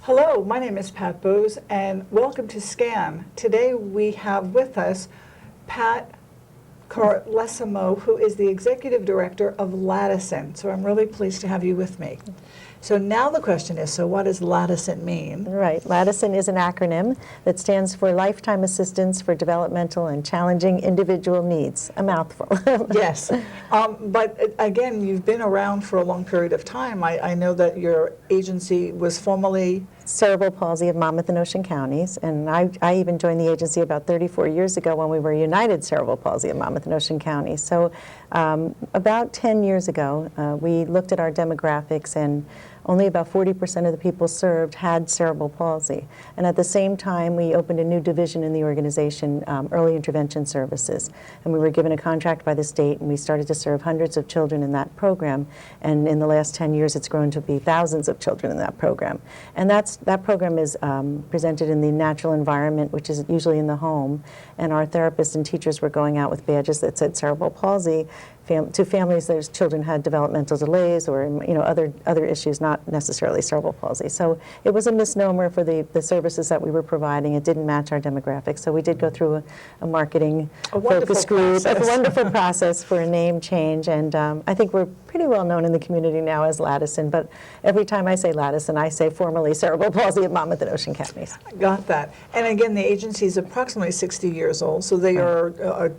Hello, my name is Pat Bose, and welcome to SCAN. Today we have with us Pat Carlesimo, who is the Executive Director of LADACIN. So I'm really pleased to have you with me. So now the question is, so what does LADACIN mean? Right. LADACIN is an acronym that stands for Lifetime Assistance for Developmental and Challenging Individual Needs. A mouthful. Yes. But again, you've been around for a long period of time. I know that your agency was formerly Cerebral palsy of Monmouth and Ocean counties, and I even joined the agency about 34 years ago when we were United Cerebral Palsy of Monmouth and Ocean counties. So about 10 years ago, we looked at our demographics, and only about 40% of the people served had cerebral palsy. And at the same time, we opened a new division in the organization, Early Intervention Services. And we were given a contract by the state, and we started to serve hundreds of children in that program. And in the last 10 years, it's grown to be thousands of children in that program. And that program is presented in the natural environment, which is usually in the home. And our therapists and teachers were going out with badges that said cerebral palsy to families whose children had developmental delays or other issues, not necessarily cerebral palsy. So it was a misnomer for the services that we were providing. It didn't match our demographics. So we did go through a marketing focus group, a wonderful process for a name change. And I think we're pretty well known in the community now as LADACIN. But every time I say LADACIN, I say formerly Cerebral Palsy of Monmouth and Ocean counties. Got that. And again, the agency is approximately 60 years old, so they are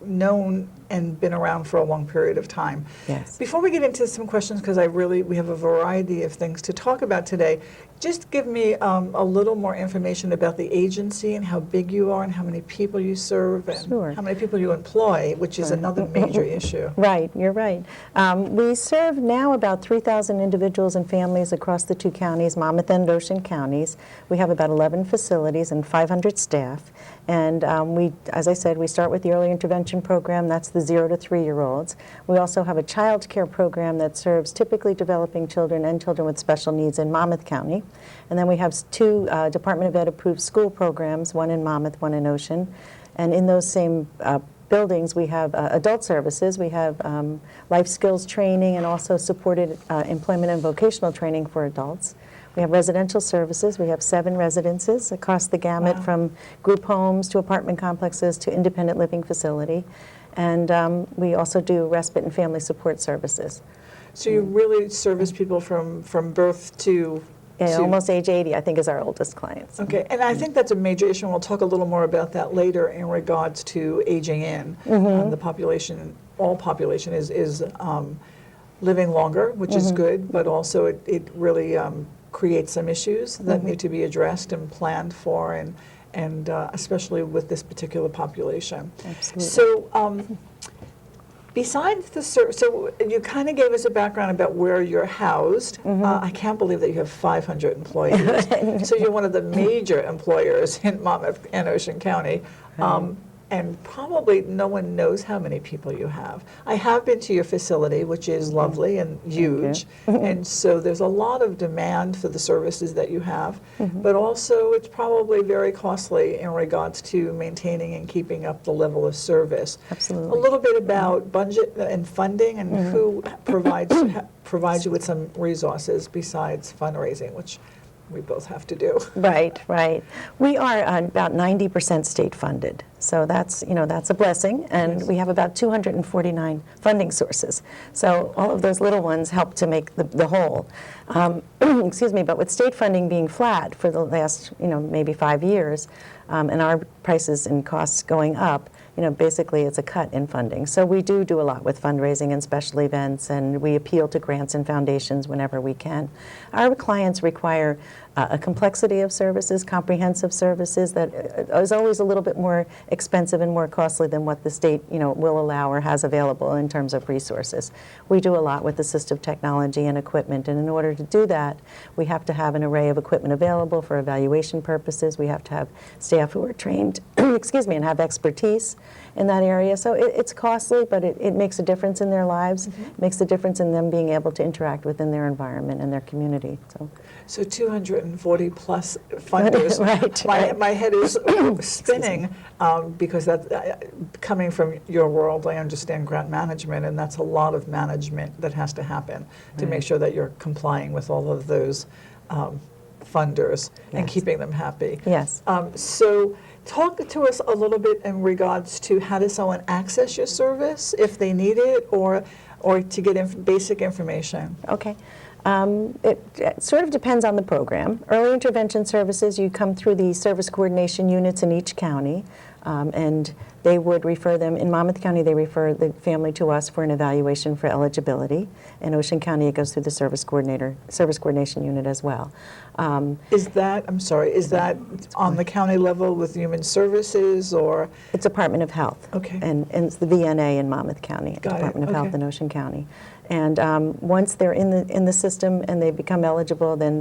known and been around for a long period of time. Yes. Before we get into some questions, because we have a variety of things to talk about today, just give me a little more information about the agency and how big you are and how many people you serve and how many people you employ, which is another major issue. Right, you're right. We serve now about 3,000 individuals and families across the two counties, Monmouth and Ocean counties. We have about 11 facilities and 500 staff. And as I said, we start with the early intervention program. That's the 0 to 3-year-olds. We also have a child care program that serves typically developing children and children with special needs in Monmouth County. And then we have two Department of Ed approved school programs, one in Monmouth, one in Ocean. And in those same buildings, we have adult services. We have life skills training and also supported employment and vocational training for adults. We have residential services. We have 7 residences across the gamut, from group homes to apartment complexes to independent living facility. And we also do respite and family support services. So you really service people from birth to... Yeah, almost age 80, I think, is our oldest clients. Okay, and I think that's a major issue, and we'll talk a little more about that later in regards to aging in. The population, all population is living longer, which is good, but also it really creates some issues that need to be addressed and planned for, and especially with this particular population. Absolutely. So besides the so you kind of gave us a background about where you're housed. I can't believe that you have 500 employees. So you're one of the major employers in Monmouth and Ocean County. And probably no one knows how many people you have. I have been to your facility, which is lovely and huge, and so there's a lot of demand for the services that you have, but also it's probably very costly in regards to maintaining and keeping up the level of service. Absolutely. A little bit about budget and funding and who provides you with some resources besides fundraising, which we both have to do. Right, right. We are about 90% state funded, so that's a blessing, and we have about 249 funding sources. So all of those little ones help to make the whole. Excuse me, but with state funding being flat for the last maybe 5 years, and our prices and costs going up, basically it's a cut in funding. So we do a lot with fundraising and special events, and we appeal to grants and foundations whenever we can. Our clients require a complexity of services, comprehensive services that is always a little bit more expensive and more costly than what the state will allow or has available in terms of resources. We do a lot with assistive technology and equipment, and in order to do that, we have to have an array of equipment available for evaluation purposes. We have to have staff who are trained excuse me, and have expertise in that area. So it's costly, but it makes a difference in their lives. It makes a difference in them being able to interact within their environment and their community. So 240 plus funders. Right. My head is spinning because that, coming from your world, I understand grant management, and that's a lot of management that has to happen to make sure that you're complying with all of those funders and keeping them happy. Yes. So talk to us a little bit in regards to how does someone access your service if they need it, or to get basic information. Okay. It sort of depends on the program. Early intervention services, you come through the service coordination units in each county, and they would refer them. In Monmouth County, they refer the family to us for an evaluation for eligibility. In Ocean County, it goes through the service coordination unit as well. Is that on the county level with Human Services, or? It's Department of Health. Okay. And it's the VNA in Monmouth County, Department of Health in Ocean County. And once they're in the system and they become eligible, then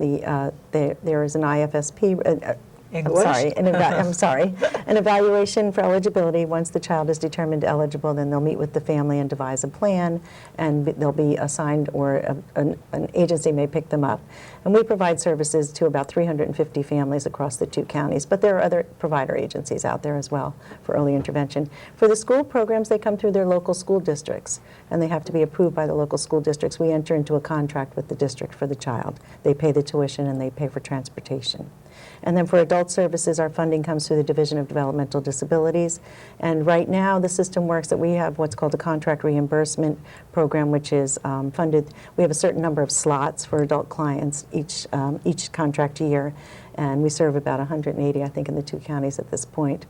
there is an IFSP. English? I'm sorry, an evaluation for eligibility. Once the child is determined eligible, then they'll meet with the family and devise a plan, and they'll be assigned, or an agency may pick them up. And we provide services to about 350 families across the 2 counties, but there are other provider agencies out there as well for early intervention. For the school programs, they come through their local school districts, and they have to be approved by the local school districts. We enter into a contract with the district for the child. They pay the tuition and they pay for transportation. And then for adult services, our funding comes through the Division of Developmental Disabilities. And right now, the system works that we have what's called a contract reimbursement program, which is funded. We have a certain number of slots for adult clients each contract year, and we serve about 180, I think, in the 2 counties at this point.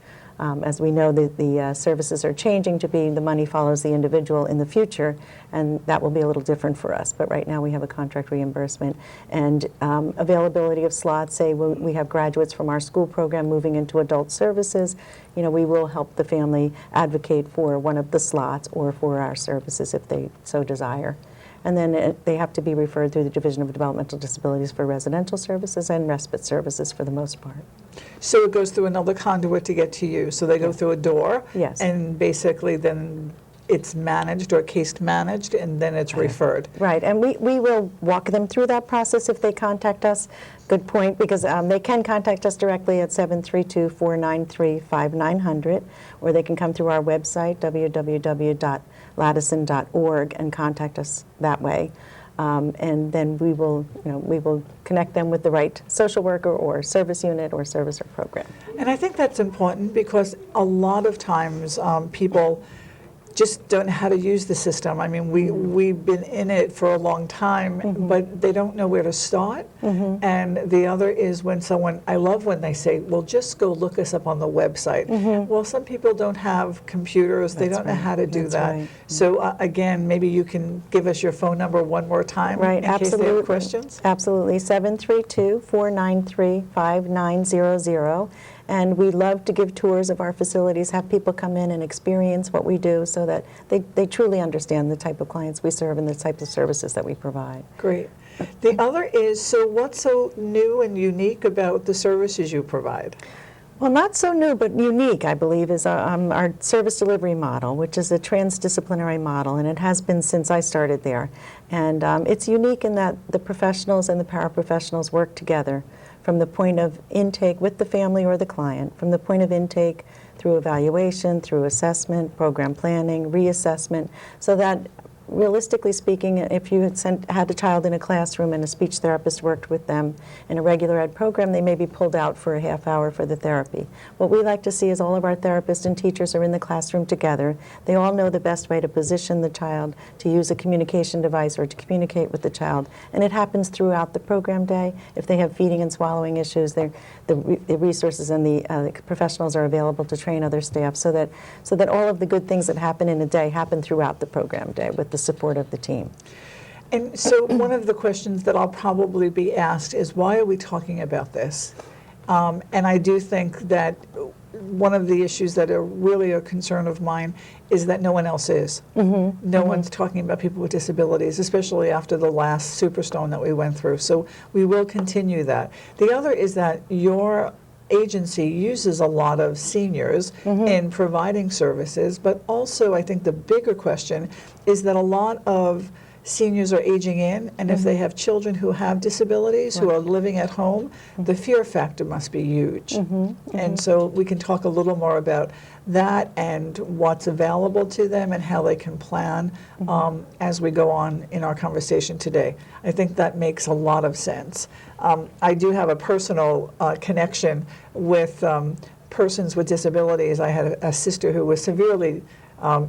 As we know, the services are changing to be the money follows the individual in the future, and that will be a little different for us. But right now we have a contract reimbursement. And availability of slots, say we have graduates from our school program moving into adult services, we will help the family advocate for one of the slots or for our services if they so desire. And then they have to be referred through the Division of Developmental Disabilities for residential services and respite services for the most part. So it goes through another conduit to get to you. So they go through a door. Yes. And basically then it's managed or case managed, and then it's referred. Right, and we will walk them through that process if they contact us. Good point, because they can contact us directly at 732-493-5900, or they can come through our website, www.ladacin.org, and contact us that way. And then we will connect them with the right social worker or service unit or service or program. And I think that's important because a lot of times people just don't know how to use the system. I mean, we've been in it for a long time, but they don't know where to start. And the other is when I love when they say, well, just go look us up on the website. Well, some people don't have computers. They don't know how to do that. Right. So again, maybe you can give us your phone number one more time Right, in case they have questions. Absolutely, 732-493-5900. And we love to give tours of our facilities, have people come in and experience what we do so that they truly understand the type of clients we serve and the types of services that we provide. Great. The other is, so what's so new and unique about the services you provide? Well, not so new, but unique, I believe, is our service delivery model, which is a transdisciplinary model, and it has been since I started there. And it's unique in that the professionals and the paraprofessionals work together from the point of intake with the family or the client, from the point of intake through evaluation, through assessment, program planning, reassessment, so that realistically speaking, if you had a child in a classroom and a speech therapist worked with them in a regular ed program, they may be pulled out for a half hour for the therapy. What we like to see is all of our therapists and teachers are in the classroom together. They all know the best way to position the child, to use a communication device or to communicate with the child. And it happens throughout the program day. If they have feeding and swallowing issues, the resources and the professionals are available to train other staff so that all of the good things that happen in a day happen throughout the program day with the support of the team. And so one of the questions that I'll probably be asked is, why are we talking about this? And I do think that one of the issues that are really a concern of mine is that no one else is. No one's talking about people with disabilities, especially after the last superstorm that we went through. So we will continue that. The other is that your agency uses a lot of seniors in providing services, but also I think the bigger question is that a lot of seniors are aging in, and if they have children who have disabilities, who are living at home, the fear factor must be huge. And so we can talk a little more about that and what's available to them and how they can plan as we go on in our conversation today. I think that makes a lot of sense. I do have a personal connection with persons with disabilities. I had a sister who was severely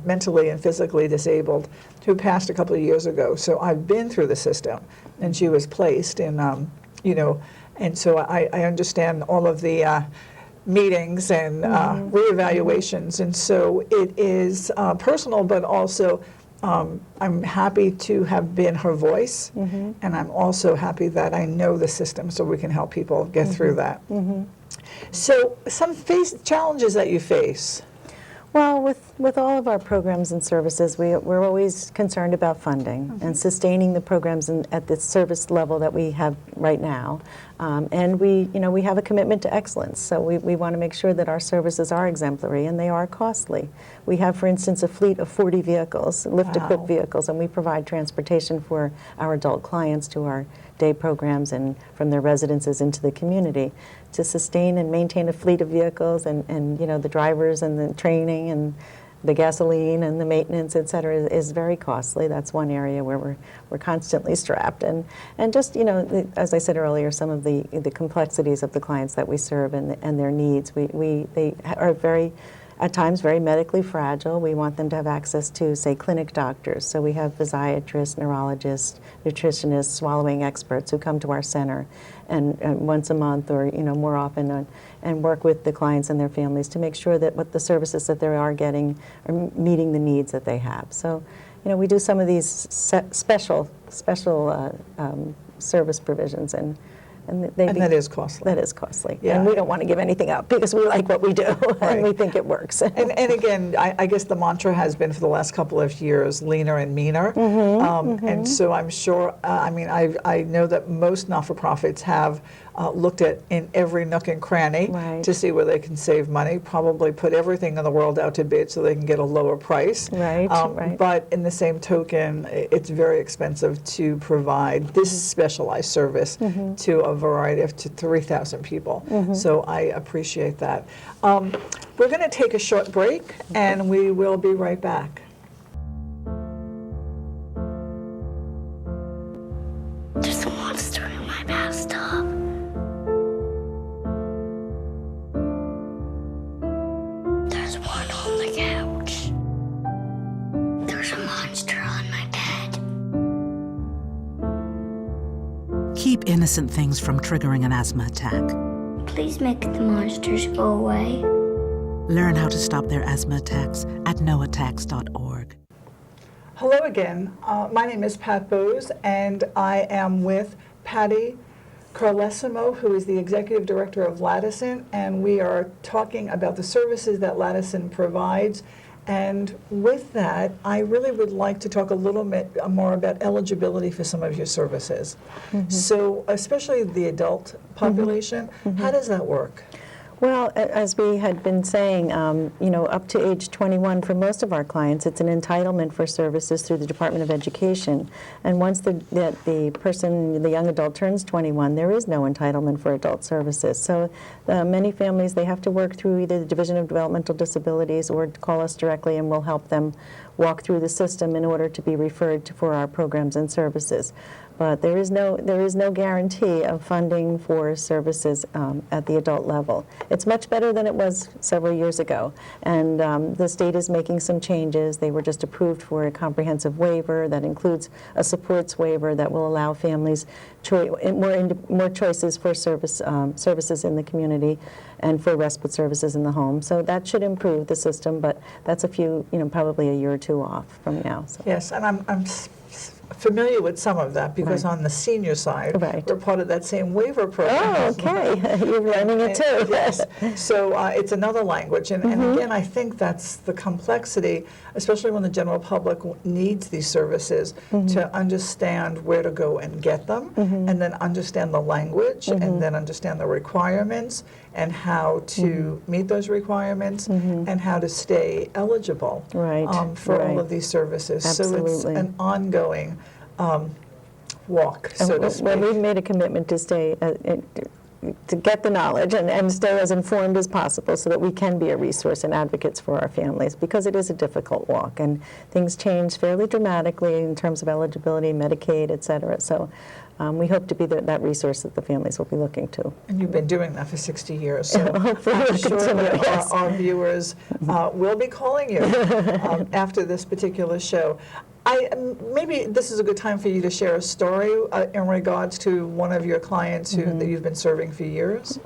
mentally and physically disabled, who passed a couple of years ago. So I've been through the system, and she was placed in, and so I understand all of the meetings and reevaluations, and so it is personal, but also I'm happy to have been her voice, and I'm also happy that I know the system so we can help people get through that. So some challenges that you face. Well, with all of our programs and services, we're always concerned about funding and sustaining the programs at the service level that we have right now. And we have a commitment to excellence, so we want to make sure that our services are exemplary, and they are costly. We have, for instance, a fleet of 40 vehicles, lift-equipped vehicles, and we provide transportation for our adult clients to our day programs and from their residences into the community. To sustain and maintain a fleet of vehicles and the drivers and the training and the gasoline and the maintenance, et cetera, is very costly. That's one area where we're constantly strapped. And just, as I said earlier, some of the complexities of the clients that we serve and their needs, they are at times very medically fragile. We want them to have access to, say, clinic doctors. So we have physiatrists, neurologists, nutritionists, swallowing experts who come to our center and once a month or more often and work with the clients and their families to make sure that what the services that they are getting are meeting the needs that they have. So we do some of these special service provisions, and that is costly. That is costly. Yeah. And we don't want to give anything up because we like what we do and we think it works. And again, I guess the mantra has been for the last couple of years, leaner and meaner. And so I'm sure, I know that most not-for-profits have looked at in every nook and cranny to see where they can save money, probably put everything in the world out to bid so they can get a lower price. But in the same token, it's very expensive to provide this specialized service to a variety of to 3,000 people. So I appreciate that. We're going to take a short break, and we will be right back. There's a monster in my bathtub. There's one on the couch. There's a monster on my bed. Keep innocent things from triggering an asthma attack. Please make the monsters go away. Learn how to stop their asthma attacks at noattacks.org. Hello again. My name is Pat Bose, and I am with Patty Carlesimo, who is the Executive Director of LADACIN, and we are talking about the services that LADACIN provides. And with that, I really would like to talk a little bit more about eligibility for some of your services. So especially the adult population, how does that work? Well, as we had been saying, up to age 21 for most of our clients, it's an entitlement for services through the Department of Education. And once the young adult turns 21, there is no entitlement for adult services. So many families, they have to work through either the Division of Developmental Disabilities or call us directly, and we'll help them walk through the system in order to be referred to for our programs and services. But there is no guarantee of funding for services at the adult level. It's much better than it was several years ago, and the state is making some changes. They were just approved for a comprehensive waiver that includes a supports waiver that will allow families more choices for services in the community and for respite services in the home. So that should improve the system, but that's probably a year or two off from now. So. Yes, and I'm familiar with some of that because Right. on the senior side, Right. we're part of that same waiver program. Oh, okay. You're learning it too. Yes. So it's another language. And again, I think that's the complexity, especially when the general public needs these services, to understand where to go and get them, and then understand the language, and then understand the requirements, and how to meet those requirements, and how to stay eligible Right, for all right. of these services. So it's Absolutely. an ongoing walk, so to Well, speak. we've made a commitment to stay, to get the knowledge and stay as informed as possible so that we can be a resource and advocates for our families, because it is a difficult walk and things change fairly dramatically in terms of eligibility, Medicaid, et cetera. So we hope to be that resource that the families will be looking to. And you've been doing that for 60 years, so Hopefully I'm we'll sure continue, that yes. our viewers will be calling you after this particular show. Maybe this is a good time for you to share a story in regards to one of your clients that you've been serving for years.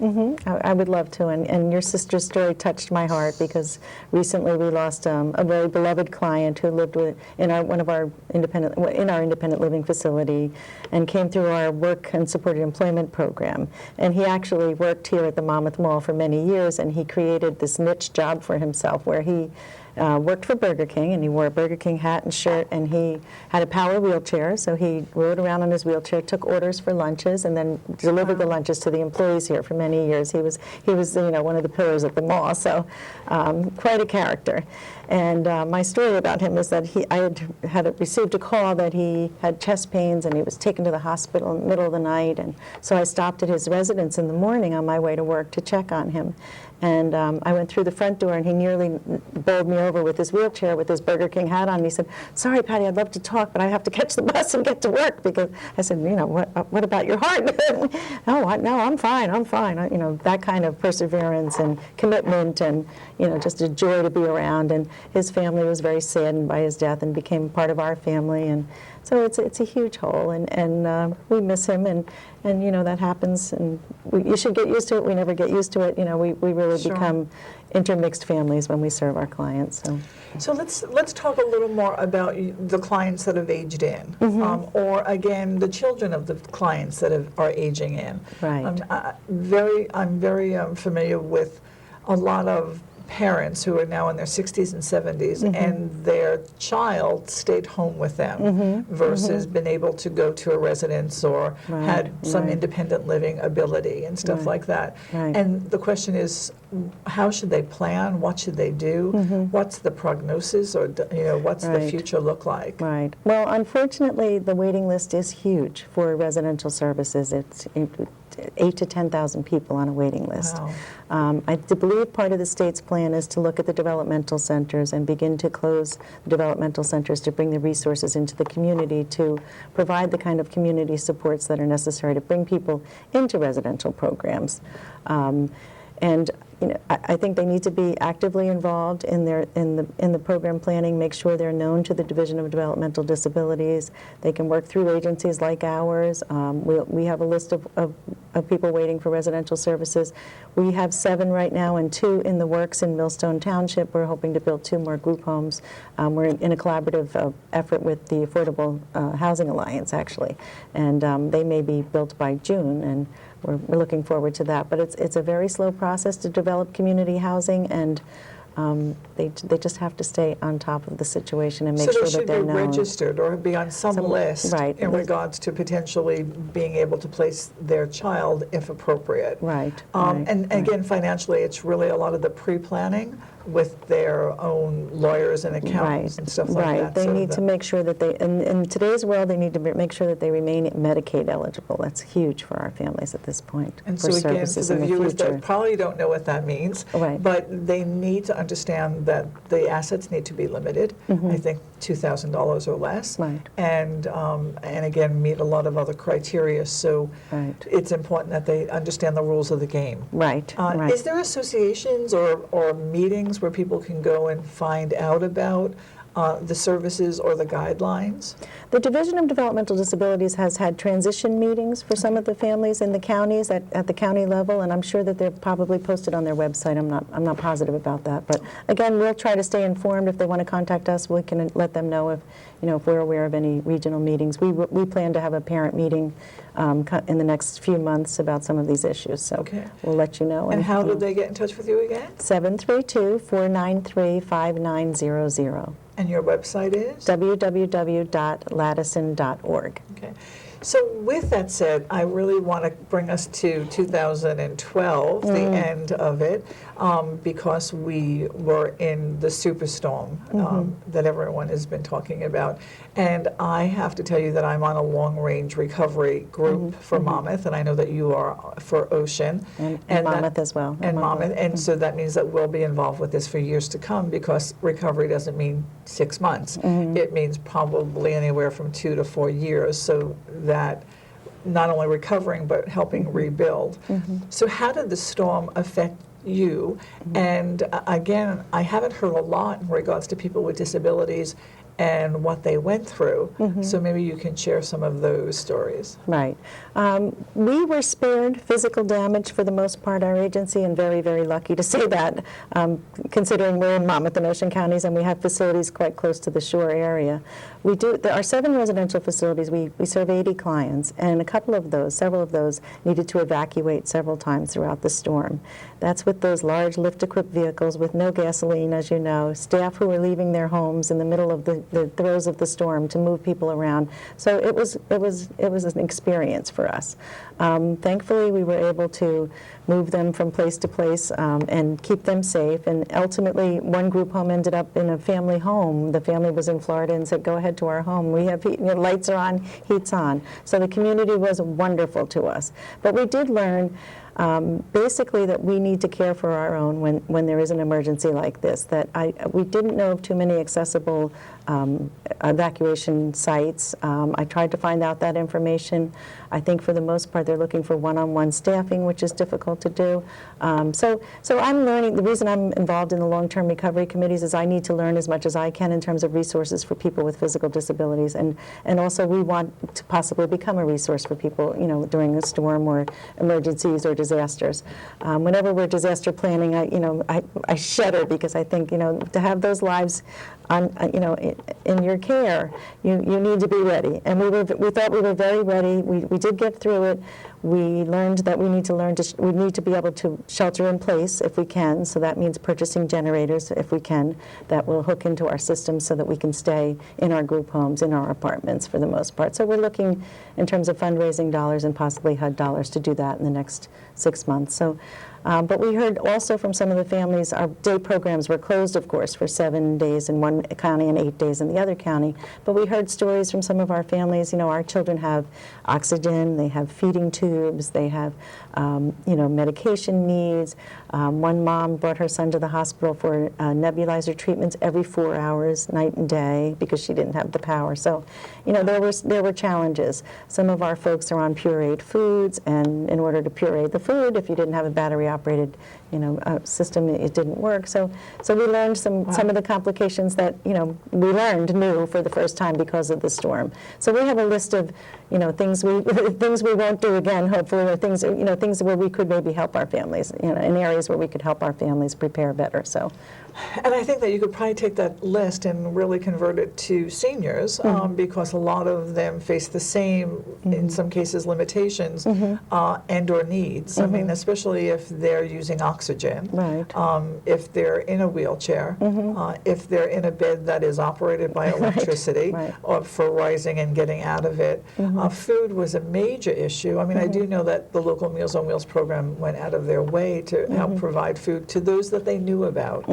I would love to, and your sister's story touched my heart because recently we lost a very beloved client who lived in our independent living facility and came through our work and supported employment program. And he actually worked here at the Monmouth Mall for many years, and he created this niche job for himself where he worked for Burger King, and he wore a Burger King hat and shirt, and he had a power wheelchair, so he rode around on his wheelchair, took orders for lunches, and then delivered the lunches to the employees here for many years. He was one of the pillars at the mall, so quite a character. And my story about him is that I had received a call that he had chest pains and he was taken to the hospital in the middle of the night, and so I stopped at his residence in the morning on my way to work to check on him. And I went through the front door, and he nearly bowled me over with his wheelchair with his Burger King hat on. And he said, "Sorry, Patty, I'd love to talk, but I have to catch the bus and get to work." Because I said, what about your heart? No, I'm fine. That kind of perseverance and commitment, and just a joy to be around. And his family was very saddened by his death and became part of our family. And so it's a huge hole, and we miss him, and that happens, and you should get used to it. We never get used to it. We really Sure. become intermixed families when we serve our clients. So let's talk a little more about the clients that have aged in, or again the children of the clients that are aging in. Right. I'm very familiar with a lot of parents who are now in their 60s and 70s, and their child stayed home with them versus been able to go to a residence or had some independent living ability and stuff like that. Right. And the question is, how should they plan? What should they do? What's the prognosis, or what's the Right. future look like? Right. Well, unfortunately, the waiting list is huge for residential services. It's 8,000 to 10,000 people on a waiting list. Wow. I believe part of the state's plan is to look at the developmental centers and begin to close the developmental centers to bring the resources into the community to provide the kind of community supports that are necessary to bring people into residential programs. And I think they need to be actively involved in the program planning, make sure they're known to the Division of Developmental Disabilities. They can work through agencies like ours. We have a list of people waiting for residential services. We have 7 right now and 2 in the works in Millstone Township. We're hoping to build 2 more group homes. We're in a collaborative effort with the Affordable Housing Alliance, actually, and they may be built by June, and we're looking forward to that. But it's a very slow process to develop community housing, and they just have to stay on top of the situation and make sure that they're known. So they should be registered or be on some list right. in regards to potentially being able to place their child if appropriate. Right. And again, financially, it's really a lot of the pre-planning with their own lawyers and accountants and stuff like that. Right. They need to make sure that they, in today's world, they need to make sure that they remain Medicaid eligible. That's huge for our families at this point. And for so again, for services the in the viewers future. that probably don't know what that means, Right. but they need to understand that the assets need to be limited. I think $2,000 or less, Right. and again meet a lot of other criteria. So Right. it's important that they understand the rules of the game. Right. Right. Is there associations or meetings where people can go and find out about the services or the guidelines? The Division of Developmental Disabilities has had transition meetings for some of the families in the counties at the county level, and I'm sure that they're probably posted on their website. I'm not positive about that, but again, we'll try to stay informed. If they want to contact us, we can let them know if we're aware of any regional meetings. We plan to have a parent meeting in the next few months about some of these issues, so we'll let you know. And how did they get in touch with you again? 732-493-5900. And your website is? www.ladacin.org. Okay. So with that said, I really want to bring us to 2012, the end of it, because we were in the superstorm that everyone has been talking about. And I have to tell you that I'm on a long-range recovery group for Monmouth, and I know that you are for Ocean. And Monmouth as well. And Monmouth. And so that means that we'll be involved with this for years to come, because recovery doesn't mean 6 months. It means probably anywhere from 2 to 4 years, so that not only recovering but helping rebuild. So how did the storm affect you? And again, I haven't heard a lot in regards to people with disabilities and what they went through. So maybe you can share some of those stories. Right. We were spared physical damage for the most part, our agency, and very, very lucky to say that, considering we're in Monmouth and Ocean counties and we have facilities quite close to the shore area. There are 7 residential facilities. We serve 80 clients, and several of those needed to evacuate several times throughout the storm. That's with those large lift-equipped vehicles with no gasoline, as you know, staff who are leaving their homes in the middle of the throes of the storm to move people around. So it was an experience for us. Thankfully, we were able to move them from place to place and keep them safe. And ultimately, one group home ended up in a family home. The family was in Florida and said, "Go ahead to our home. We have heat, lights are on, heat's on." So the community was wonderful to us. But we did learn basically that we need to care for our own when there is an emergency like this. That we didn't know of too many accessible evacuation sites. I tried to find out that information. I think for the most part they're looking for one-on-one staffing, which is difficult to do. So I'm learning. The reason I'm involved in the long-term recovery committees is I need to learn as much as I can in terms of resources for people with physical disabilities, and also we want to possibly become a resource for people, during a storm or emergencies or disasters. Whenever we're disaster planning, I shudder, because I think, to have those lives in your care, you need to be ready. And we thought we were very ready. We did get through it. We learned that we need to be able to shelter in place if we can. So that means purchasing generators if we can, that will hook into our system so that we can stay in our group homes, in our apartments for the most part. So we're looking in terms of fundraising dollars and possibly HUD dollars to do that in the next 6 months. So. But we heard also from some of the families, our day programs were closed, of course, for 7 days in one county and 8 days in the other county. But we heard stories from some of our families. Our children have oxygen, they have feeding tubes, they have, medication needs. One mom brought her son to the hospital for nebulizer treatments every 4 hours, night and day, because she didn't have the power. So, there were challenges. Some of our folks are on pureed foods, and in order to puree the food, if you didn't have a battery-operated, system, it didn't work. So we learned some of the complications that we learned new for the first time because of the storm. So we have a list of things we won't do again, hopefully, or things where we could maybe help our families, in areas where we could help our families prepare better. So. And I think that you could probably take that list and really convert it to seniors, because a lot of them face the same, in some cases, limitations and or needs. I mean, especially if they're using oxygen, right. If they're in a wheelchair, if they're in a bed that is operated by electricity, right. or for rising and getting out of it. Food was a major issue. I mean, I do know that the local Meals on Wheels program went out of their way to help provide food to those that they knew about.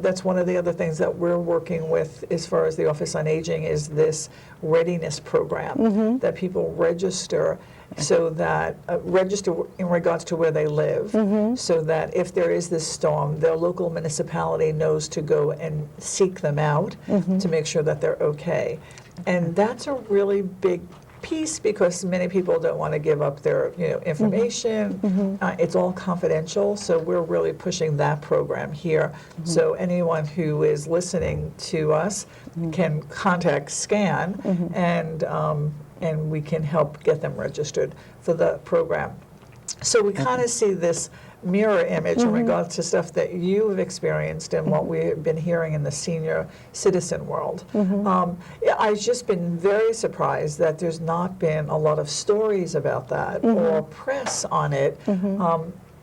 That's one of the other things that we're working with as far as the Office on Aging is this readiness program that people register, so that register in regards to where they live, so that if there is this storm, their local municipality knows to go and seek them out to make sure that they're okay. And that's a really big piece, because many people don't want to give up their information. It's all confidential, so we're really pushing that program here. So anyone who is listening to us can contact SCAN, and we can help get them registered for the program. So we kind of see this mirror image in regards to stuff that you've experienced and what we've been hearing in the senior citizen world. I've just been very surprised that there's not been a lot of stories about that or press on it.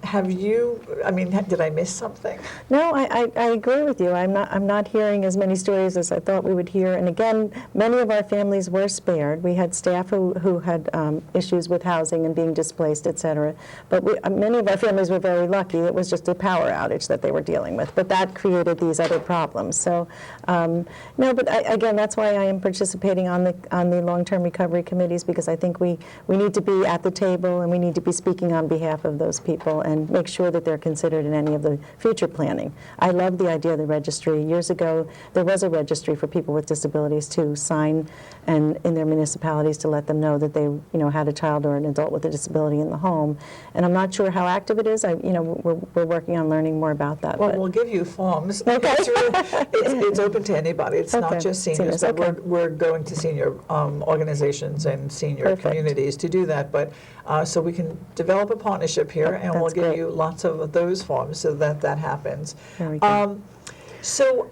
Have you, I mean, did I miss something? No, I agree with you. I'm not hearing as many stories as I thought we would hear. And again, many of our families were spared. We had staff who had issues with housing and being displaced, et cetera. But many of our families were very lucky. It was just a power outage that they were dealing with. But that created these other problems. So, no, but again, that's why I am participating on the long-term recovery committees, because I think we need to be at the table and we need to be speaking on behalf of those people and make sure that they're considered in any of the future planning. I love the idea of the registry. Years ago, there was a registry for people with disabilities to sign and in their municipalities to let them know that they, had a child or an adult with a disability in the home. And I'm not sure how active it is. We're working on learning more about that. Well, we'll give you forms. Okay. It's open to anybody. It's not Okay. just seniors, Seniors, but okay. we're going to senior organizations and senior Perfect. communities to do that. But so we can develop a partnership here, and we'll That's give great. you lots of those forms so that happens. Very good. So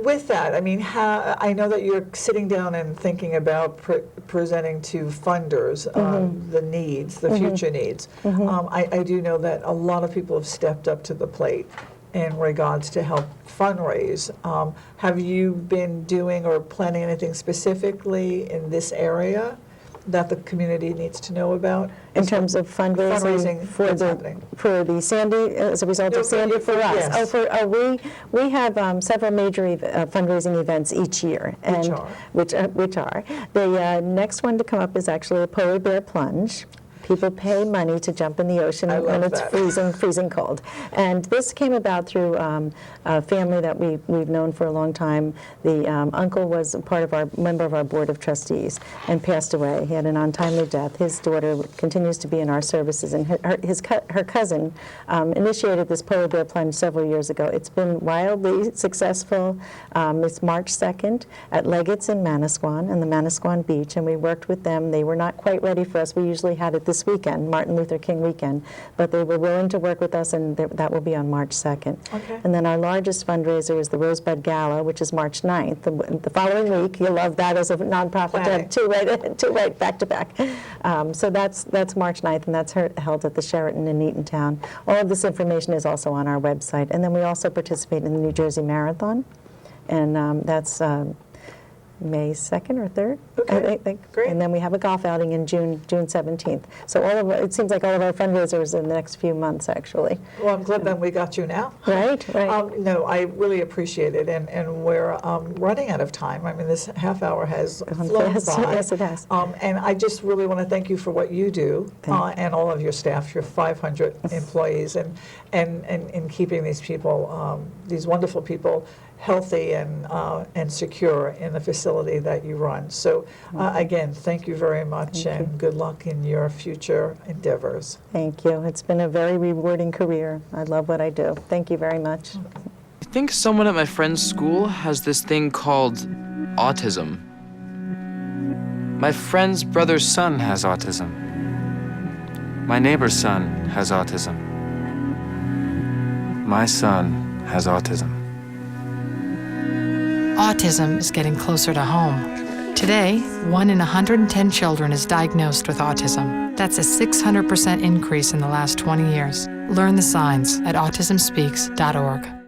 with that, I mean, I know that you're sitting down and thinking about presenting to funders the needs, the future needs. I do know that a lot of people have stepped up to the plate in regards to help fundraise. Have you been doing or planning anything specifically in this area that the community needs to know about? In terms of fundraising that's happening. for the Sandy, as a result No, of Sandy for us. yes. We have several major fundraising events each year. Which are. The next one to come up is actually a polar bear plunge. People pay money to jump in the ocean when it's freezing cold. And this came about through a family that we've known for a long time. The uncle was member of our board of trustees and passed away. He had an untimely death. His daughter continues to be in our services, and her cousin initiated this polar bear plunge several years ago. It's been wildly successful. It's March 2nd at Leggett's in Manasquan, on the Manasquan Beach, and we worked with them. They were not quite ready for us. We usually had it this weekend, Martin Luther King weekend, but they were willing to work with us, and that will be on March 2nd. Okay. And then our largest fundraiser is the Rosebud Gala, which is March 9th. The following week, you'll love that as a nonprofit to have two right back to back. So that's March 9th, and that's held at the Sheraton in Eatontown. All of this information is also on our website. And then we also participate in the New Jersey Marathon, and that's May 2nd or 3rd, Okay. I think. Great. And then we have a golf outing in June 17th. So it seems like all of our fundraisers in the next few months, actually. Well, I'm glad that we got you now. Right. No, I really appreciate it, and we're running out of time. I mean, this half hour has flown fast. by. Yes, it has. And I just really want to thank you for what you do and all of your staff, your 500 employees, and in keeping these people, these wonderful people, healthy and secure in the facility that you run. So again, thank you very much, and good luck in your future endeavors. Thank you. It's been a very rewarding career. I love what I do. Thank you very much. I think someone at my friend's school has this thing called autism. My friend's brother's son has autism. My neighbor's son has autism. My son has autism. Autism is getting closer to home. Today, 1 in 110 children is diagnosed with autism. That's a 600% increase in the last 20 years. Learn the signs at autismspeaks.org.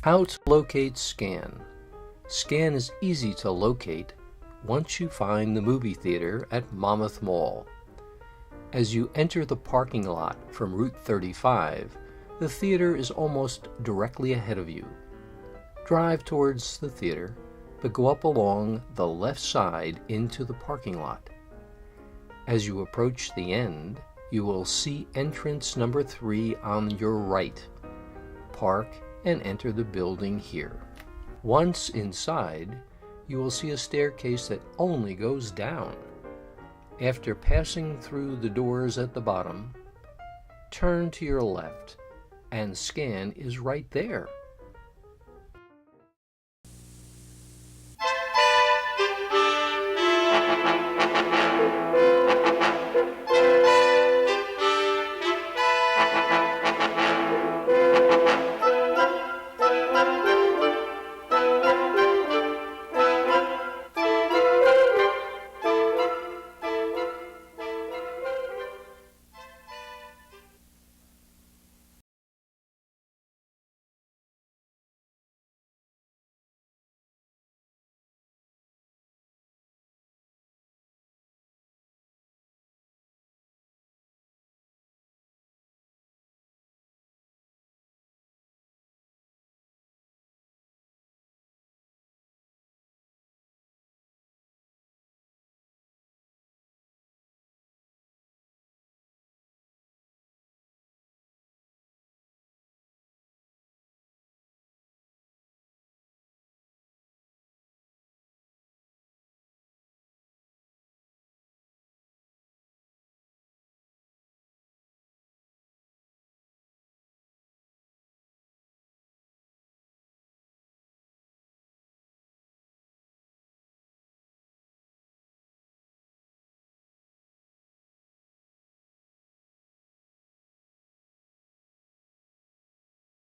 How to locate Scan. Scan is easy to locate once you find the movie theater at Monmouth Mall. As you enter the parking lot from Route 35, the theater is almost directly ahead of you. Drive towards the theater, but go up along the left side into the parking lot. As you approach the end, you will see entrance number 3 on your right. Park and enter the building here. Once inside, you will see a staircase that only goes down. After passing through the doors at the bottom, turn to your left, and Scan is right there.